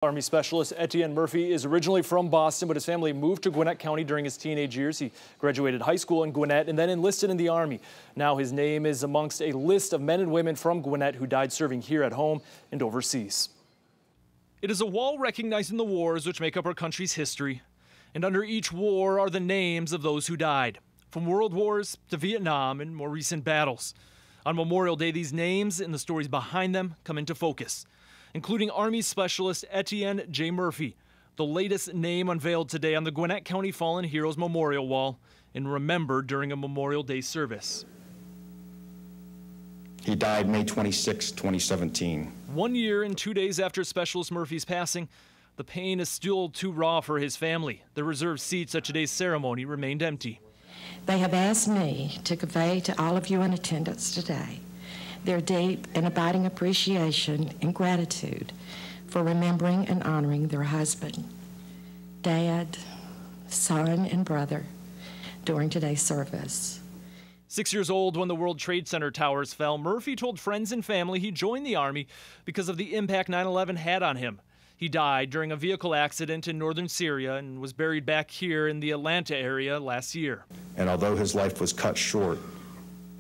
Army Specialist Etienne Murphy is originally from Boston, but his family moved to Gwinnett County during his teenage years. He graduated high school in Gwinnett and then enlisted in the Army. Now his name is amongst a list of men and women from Gwinnett who died serving here at home and overseas. It is a wall recognizing the wars which make up our country's history. And under each war are the names of those who died, from world wars to Vietnam and more recent battles. On Memorial Day, these names and the stories behind them come into focus, including Army Specialist Etienne J. Murphy, the latest name unveiled today on the Gwinnett County Fallen Heroes Memorial Wall and remembered during a Memorial Day service. He died May 26, 2017. 1 year and 2 days after Specialist Murphy's passing, the pain is still too raw for his family. The reserved seats at today's ceremony remained empty. They have asked me to convey to all of you in attendance today their deep and abiding appreciation and gratitude for remembering and honoring their husband, dad, son, and brother during today's service. 6 years old when the World Trade Center towers fell, Murphy told friends and family he joined the Army because of the impact 9/11 had on him. He died during a vehicle accident in northern Syria and was buried back here in the Atlanta area last year. And although his life was cut short,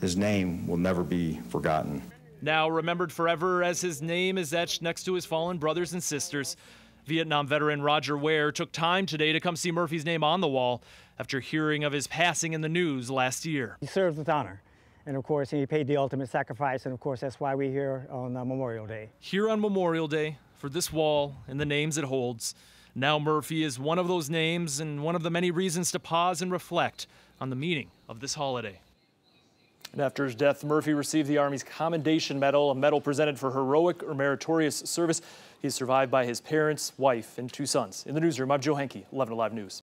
his name will never be forgotten. Now remembered forever as his name is etched next to his fallen brothers and sisters. Vietnam veteran Roger Ware took time today to come see Murphy's name on the wall after hearing of his passing in the news last year. He served with honor, and of course he paid the ultimate sacrifice, and of course that's why we're here on Memorial Day. Here on Memorial Day, for this wall and the names it holds, now Murphy is one of those names and one of the many reasons to pause and reflect on the meaning of this holiday. And after his death, Murphy received the Army's Commendation Medal, a medal presented for heroic or meritorious service. He is survived by his parents, wife, and 2 sons. In the newsroom, I'm Joe Henke, 11 Alive News.